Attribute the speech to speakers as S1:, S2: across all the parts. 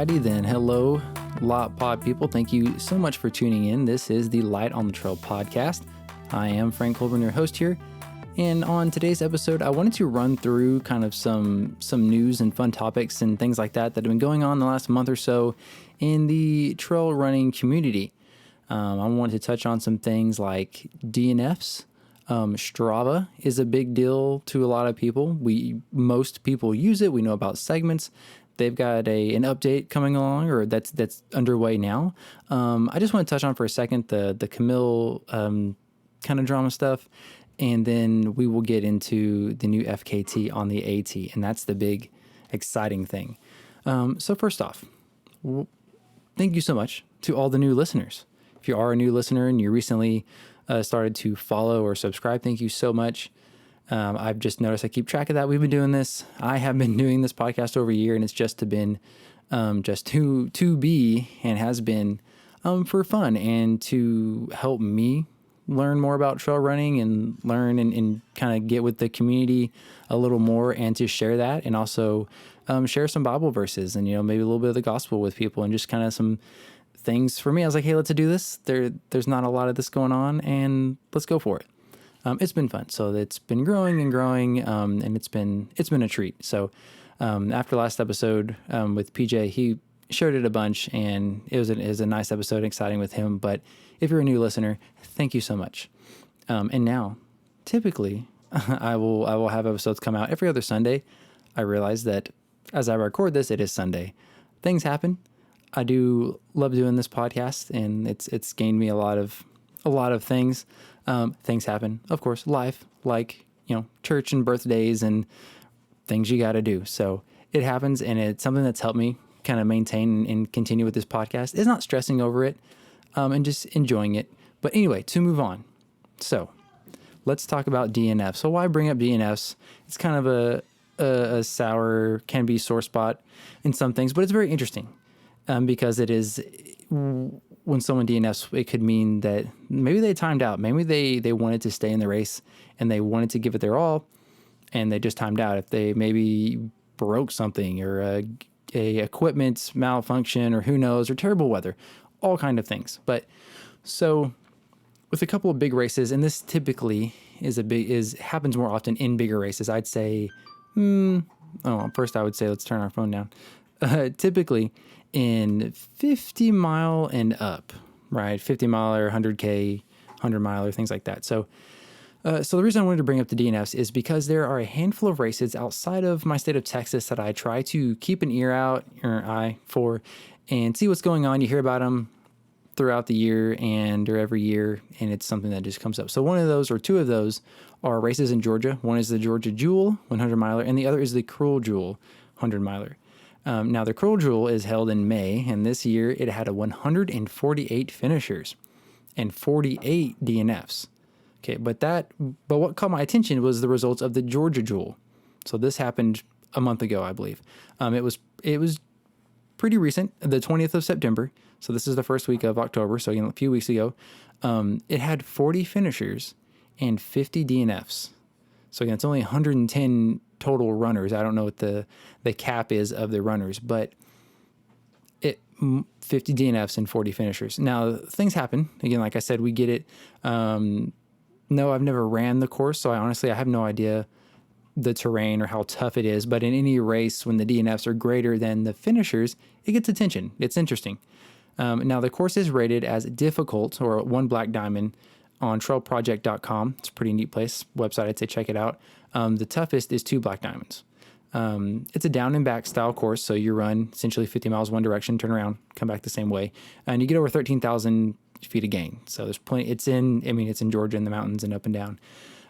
S1: Alrighty then. Hello, Lot Pod people. Thank you so much for tuning in. This is the Light on the Trail podcast. I am Frank Colburn, your host here. And on today's episode, I wanted to run through kind of some news and fun topics and things like that have been going on the last month or so in the trail running community. I wanted to touch on some things like DNFs. Strava is a big deal to a lot of people. Most people use it. We know about segments. They've got an update coming along, or that's underway now. I just want to touch on for a second the Camile kind of drama stuff, and then we will get into the new FKT on the AT, and that's the big exciting thing. So first off, thank you so much to all the new listeners. If you are a new listener and you recently started to follow or subscribe, thank you so much. I've just noticed I keep track of that. We've been doing this. I have been doing this podcast over a year, and it's just been just to be and has been for fun and to help me learn more about trail running and learn and kind of get with the community a little more, and to share that, and also share some Bible verses and, maybe a little bit of the gospel with people, and just kind of some things for me. I was like, hey, let's do this. There's not a lot of this going on, and let's go for it. It's been fun. So it's been growing and growing, and it's been a treat. So after last episode with PJ, he shared it a bunch, and it was a nice episode, exciting with him. But if you're a new listener, thank you so much. And now, typically, I will have episodes come out every other Sunday. I realize that as I record this, it is Sunday. Things happen. I do love doing this podcast, and it's gained me a lot of things. Things happen, of course, life, like, church and birthdays and things you got to do. So it happens, and it's something that's helped me kind of maintain and continue with this podcast. It's not stressing over it, and just enjoying it. But anyway, to move on. So let's talk about DNFs. So why bring up DNFs? It's kind of a sour, can be sore spot in some things, but it's very interesting. Because it is, when someone DNFs, it could mean that maybe they timed out. Maybe they wanted to stay in the race and they wanted to give it their all, and they just timed out. If they maybe broke something, or a equipment malfunction, or who knows, or terrible weather, all kind of things. But so with a couple of big races, and this typically happens more often in bigger races. I'd say, first I would say let's turn our phone down. Typically in 50 mile and up, right? 50 mile or 100K, 100 mile or things like that. So the reason I wanted to bring up the DNFs is because there are a handful of races outside of my state of Texas that I try to keep an eye for and see what's going on. You hear about them throughout the year or every year, and it's something that just comes up. So one of those, or two of those, are races in Georgia. One is the Georgia Jewel 100 miler, and the other is the Cruel Jewel 100 miler. Now, the Cruel Jewel is held in May, and this year it had 148 finishers and 48 DNFs. Okay, but what caught my attention was the results of the Georgia Jewel. So this happened a month ago, I believe. It was pretty recent, the 20th of September. So this is the first week of October. So a few weeks ago, it had 40 finishers and 50 DNFs. So again, it's only 110 total runners. I don't know what the cap is of the runners, but 50 DNFs and 40 finishers. Now, things happen. Again, like I said, we get it. No, I've never ran the course, so I have no idea the terrain or how tough it is. But in any race, when the DNFs are greater than the finishers, it gets attention. It's interesting. Now, the course is rated as difficult, or one black diamond, on trailproject.com. It's a pretty neat website. I'd say check it out. The toughest is 2 black diamonds. It's a down and back style course. So you run essentially 50 miles one direction, turn around, come back the same way. And you get over 13,000 feet of gain. So there's plenty. It's in Georgia, in the mountains and up and down.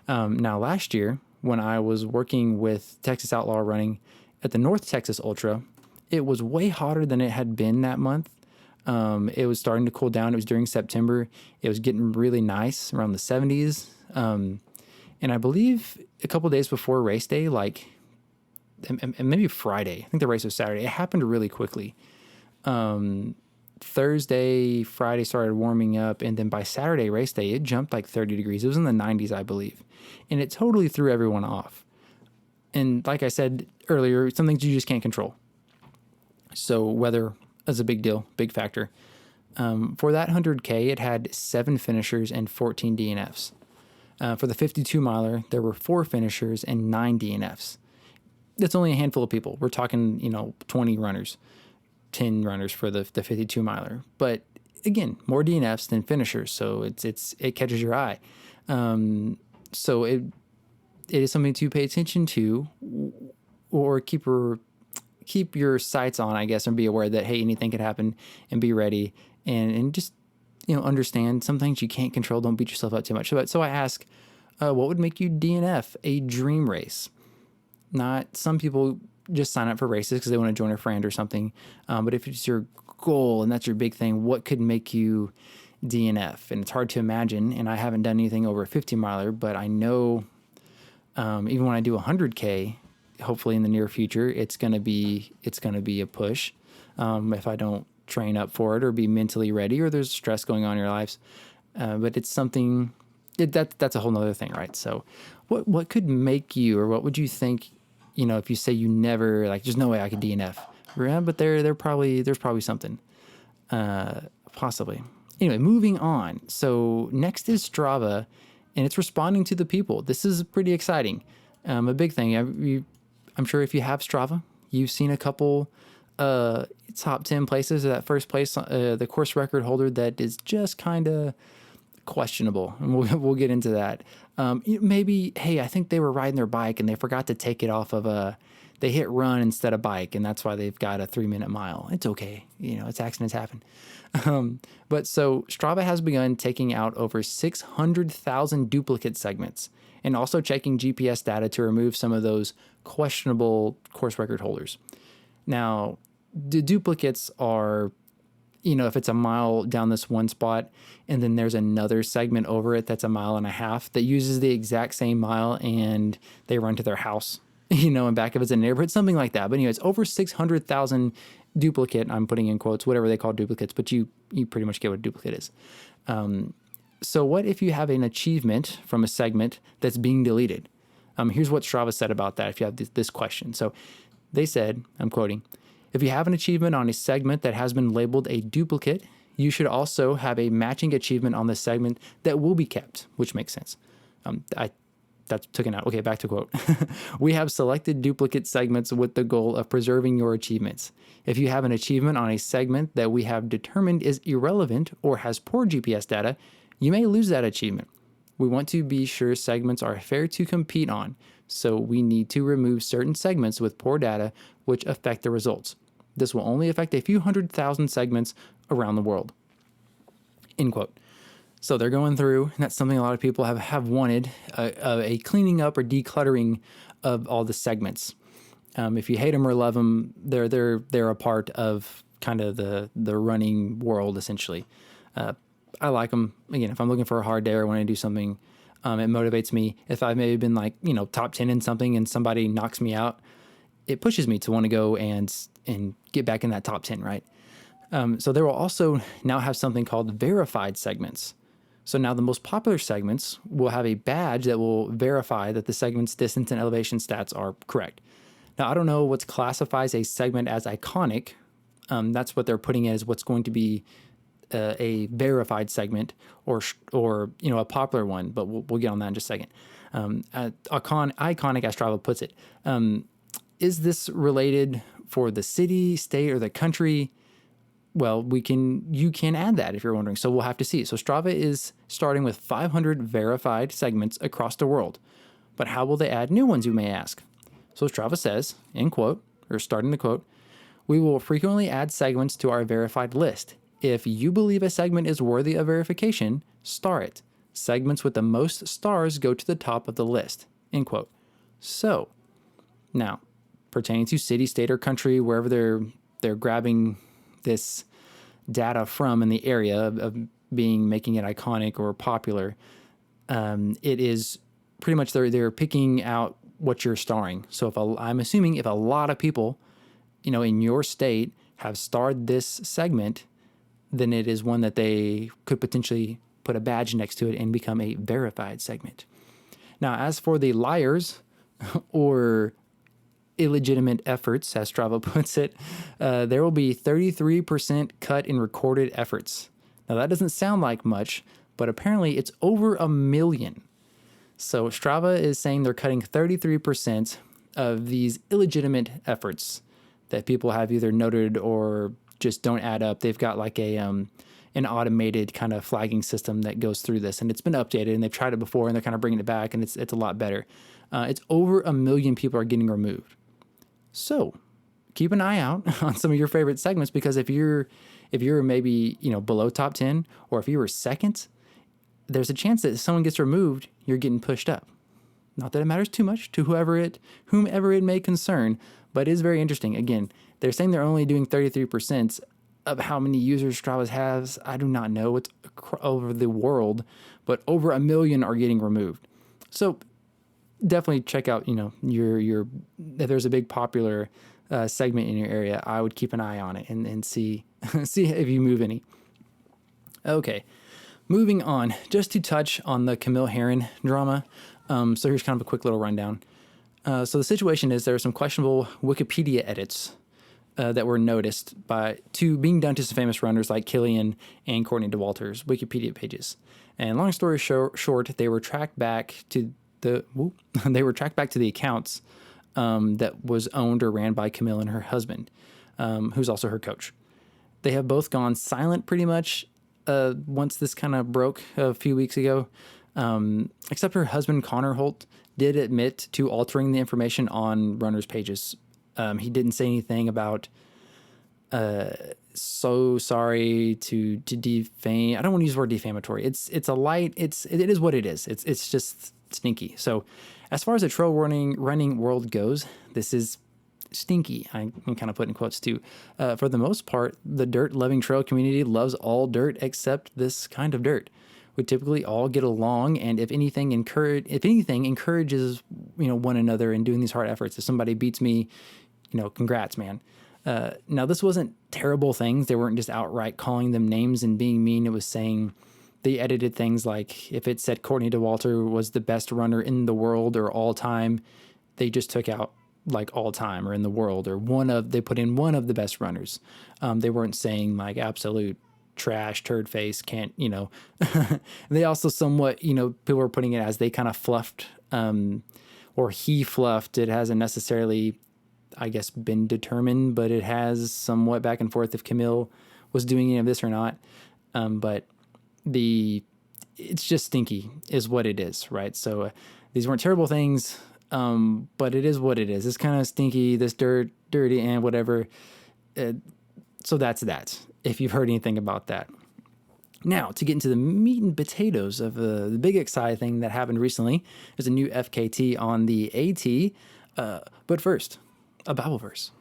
S1: Now last year, when I was working with Texas Outlaw Running at the North Texas Ultra, it was way hotter than it had been that month. It was starting to cool down. It was during September. It was getting really nice, around the 70s. And I believe a couple days before race day, and maybe Friday, I think the race was Saturday, it happened really quickly. Thursday, Friday started warming up, and then by Saturday race day, it jumped like 30 degrees. It was in the 90s, I believe. And it totally threw everyone off. And like I said earlier, some things you just can't control. So whether as a big deal, big factor. For that 100K, it had 7 finishers and 14 DNFs. For the 52 miler, there were 4 finishers and 9 DNFs. That's only a handful of people. We're talking, 20 runners, 10 runners for the 52 miler. But again, more DNFs than finishers, so it catches your eye. So it is something to pay attention to, or keep your sights on, I guess, and be aware that, hey, anything could happen, and be ready, and just, understand some things you can't control. Don't beat yourself up too much. So I ask, what would make you DNF a dream race? Not some people just sign up for races because they want to join a friend or something. But if it's your goal and that's your big thing, what could make you DNF? And it's hard to imagine. And I haven't done anything over a 50 miler, but I know even when I do 100K, hopefully in the near future, it's gonna be a push. If I don't train up for it or be mentally ready, or there's stress going on in your lives, but it's something that's a whole nother thing, right? So what could make you, or what would you think, if you say you never, like, there's no way I could DNF, yeah, but there's probably something, possibly. Anyway, moving on. So next is Strava, and it's responding to the people. This is pretty exciting. A big thing. I'm sure if you have Strava, you've seen a couple top 10 places. That first place, the course record holder, that is just kind of questionable, and we'll get into that. Maybe, hey, I think they were riding their bike and they forgot to take it off of they hit run instead of bike, and that's why they've got a 3-minute mile. It's okay, it's accidents happen. But so Strava has begun taking out over 600,000 duplicate segments, and also checking GPS data to remove some of those questionable course record holders. Now, the duplicates are, if it's a mile down this one spot and then there's another segment over it that's a mile and a half that uses the exact same mile, and they run to their house, and back if it's a neighborhood, something like that. But anyway, it's over 600,000 duplicate, I'm putting in quotes, whatever they call duplicates, but you pretty much get what a duplicate is. So what if you have an achievement from a segment that's being deleted? Here's what Strava said about that if you have this question. So they said, I'm quoting, "If you have an achievement on a segment that has been labeled a duplicate, you should also have a matching achievement on the segment that will be kept," which makes sense. That's taken out. Okay, back to quote. "We have selected duplicate segments with the goal of preserving your achievements. If you have an achievement on a segment that we have determined is irrelevant or has poor GPS data, you may lose that achievement. We want to be sure segments are fair to compete on, so we need to remove certain segments with poor data which affect the results. This will only affect a few 100,000 segments around the world." End quote. So they're going through, and that's something a lot of people have wanted, a cleaning up or decluttering of all the segments. If you hate them or love them, they're a part of kind of the running world, essentially. I like them. Again, if I'm looking for a hard day or want to do something, it motivates me. If I've maybe been like, top 10 in something and somebody knocks me out, it pushes me to want to go and get back in that top 10, right? So they will also now have something called verified segments. So now the most popular segments will have a badge that will verify that the segment's distance and elevation stats are correct. Now, I don't know what classifies a segment as iconic. That's what they're putting as what's going to be a verified segment or a popular one, but we'll get on that in just a second. Iconic, as Strava puts it. Is this related for the city, state, or the country? Well, you can add that if you're wondering. So we'll have to see. So Strava is starting with 500 verified segments across the world. But how will they add new ones, you may ask? So Strava says, in quote, or starting the quote, "We will frequently add segments to our verified list. If you believe a segment is worthy of verification, star it. Segments with the most stars go to the top of the list." End quote. So now, pertaining to city, state, or country, wherever they're grabbing this data from in the area of making it iconic or popular, it is pretty much they're picking out what you're starring. So I'm assuming if a lot of people, in your state have starred this segment, then it is one that they could potentially put a badge next to it and become a verified segment. Now, as for the liars, or illegitimate efforts, as Strava puts it, there will be 33% cut in recorded efforts. Now, that doesn't sound like much, but apparently it's over 1 million. So Strava is saying they're cutting 33% of these illegitimate efforts that people have either noted or just don't add up. They've got like an automated kind of flagging system that goes through this, and it's been updated, and they've tried it before, and they're kind of bringing it back, and it's a lot better. It's over 1 million people are getting removed. So keep an eye out on some of your favorite segments, because if you're maybe, below top 10, or if you were second, there's a chance that if someone gets removed, you're getting pushed up. Not that it matters too much to whomever it may concern, but it is very interesting. Again, they're saying they're only doing 33% of how many users Strava has. I do not know. It's over the world, but over 1 million are getting removed. So definitely check out, your if there's a big popular segment in your area, I would keep an eye on it and see if you move any. Okay, moving on, just to touch on the Camile Herron drama. So here's kind of a quick little rundown. So the situation is there are some questionable Wikipedia edits that were noticed being done to some famous runners like Kilian and Courtney Dauwalter's Wikipedia pages. And long story short, they were tracked back to the accounts that was owned or ran by Camile and her husband, who's also her coach. They have both gone silent pretty much once this kind of broke a few weeks ago, except her husband, Connor Holt, did admit to altering the information on runners' pages. He didn't say anything about so sorry to defame. I don't want to use the word defamatory. It is what it is. It's just stinky. So as far as the trail running world goes, this is stinky. I'm kind of putting in quotes too. For the most part, the dirt-loving trail community loves all dirt except this kind of dirt. We typically all get along, and if anything encourages one another in doing these hard efforts. If somebody beats me, congrats, man. Now, this wasn't terrible things. They weren't just outright calling them names and being mean. It was saying they edited things like if it said Courtney Dauwalter was the best runner in the world or all time, they just took out like all time or in the world, or they put in one of the best runners. They weren't saying like absolute trash, turd face, can't, They also somewhat, people were putting it as they kind of fluffed, or he fluffed. It hasn't necessarily, I guess, been determined, but it has somewhat back and forth if Camile was doing any of this or not. But it's just stinky is what it is, right? So these weren't terrible things, but it is what it is. It's kind of stinky, this dirty and whatever. So that's that, if you've heard anything about that. Now, to get into the meat and potatoes of the big exciting thing that happened recently, there's a new FKT on the AT. But first, a Bible verse.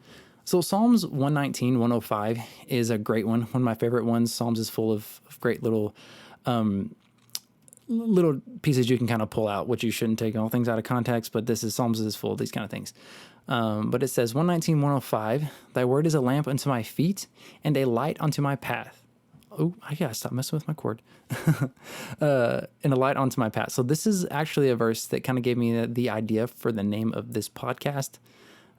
S1: So Psalms 119, 105 is a great one of my favorite ones. Psalms is full of great little pieces you can kind of pull out, which you shouldn't take all things out of context, but Psalms is full of these kind of things. But it says 119, 105, thy word is a lamp unto my feet and a light unto my path. Oh, I gotta stop messing with my cord. And a light onto my path. So this is actually a verse that kind of gave me the idea for the name of this podcast.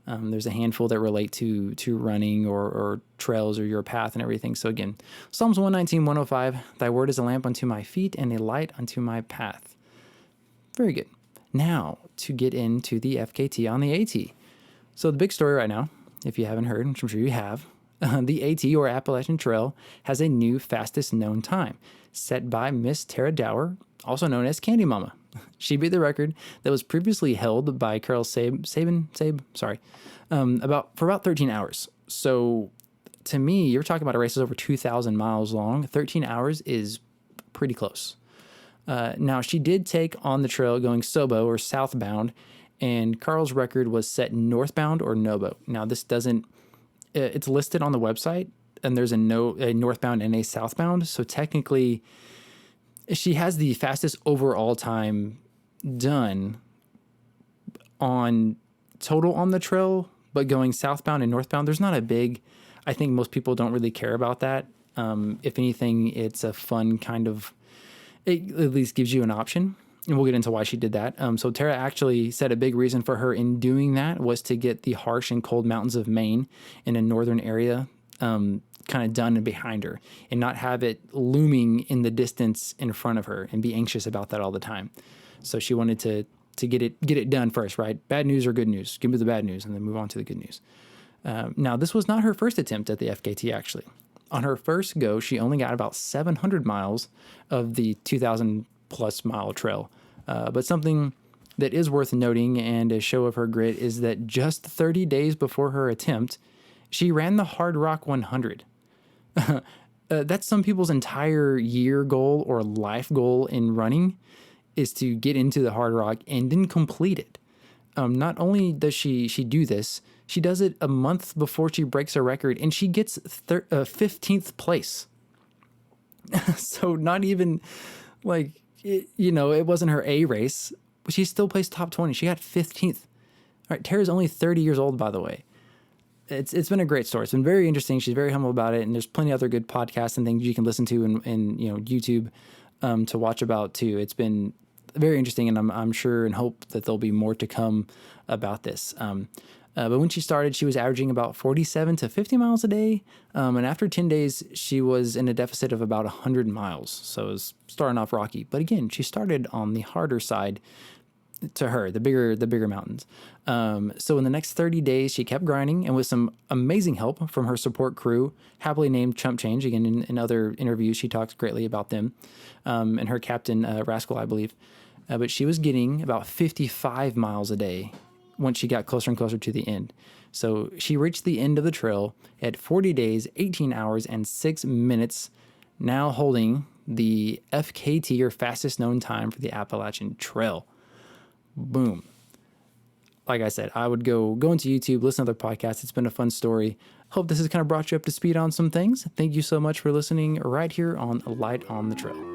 S1: There's a handful that relate to running or trails or your path and everything. So again, Psalms 119, 105, thy word is a lamp unto my feet and a light unto my path. Very good. Now to get into the FKT on the AT. So the big story right now, if you haven't heard, which I'm sure you have, the AT, or Appalachian Trail, has a new fastest known time, set by Miss Tara Dower, also known as Candy Mama. She beat the record that was previously held by Carol Sabe, for about 13 hours. So to me, you're talking about a race that's over 2,000 miles long. 13 hours is pretty close. Now, she did take on the trail going SOBO, or southbound, and Carl's record was set northbound or NOBO. Now, this doesn't, it's listed on the website, and there's a northbound and a southbound. So technically, she has the fastest overall time done on total on the trail, but going southbound and northbound, there's not a big, I think most people don't really care about that. If anything, it's a fun kind of, it at least gives you an option. and we'll get into why she did that. So Tara actually said a big reason for her in doing that was to get the harsh and cold mountains of Maine in a northern area kind of done behind her and not have it looming in the distance in front of her and be anxious about that all the time. So she wanted to get it done first, right? Bad news or good news? Give me the bad news and then move on to the good news. Now, this was not her first attempt at the FKT, actually. On her first go, she only got about 700 miles of the 2,000 plus mile trail. But something that is worth noting and a show of her grit is that just 30 days before her attempt, she ran the Hard Rock 100. That's some people's entire year goal or life goal in running, is to get into the Hard Rock and then complete it. Not only does she do this, she does it a month before she breaks her record, and she gets 15th place. So not even like, it wasn't her A race, but she still placed top 20. She got 15th. All right, Tara's only 30 years old, by the way. It's been a great story. It's been very interesting. She's very humble about it, and there's plenty of other good podcasts and things you can listen to and YouTube to watch about too. It's been very interesting, and I'm sure and hope that there'll be more to come about this. But when she started, she was averaging about 47 to 50 miles a day. And after 10 days, she was in a deficit of about 100 miles. So it was starting off rocky. But again, she started on the harder side to her, the bigger mountains. So in the next 30 days, she kept grinding, and with some amazing help from her support crew, happily named Chump Change. Again, in other interviews, she talks greatly about them, and her captain, Rascal, I believe. But she was getting about 55 miles a day once she got closer and closer to the end. So she reached the end of the trail at 40 days, 18 hours, and 6 minutes, now holding the FKT, or fastest known time, for the Appalachian Trail. Boom. Like I said, I would go into YouTube, listen to other podcasts. It's been a fun story. Hope this has kind of brought you up to speed on some things. Thank you so much for listening right here on Light on the Trail.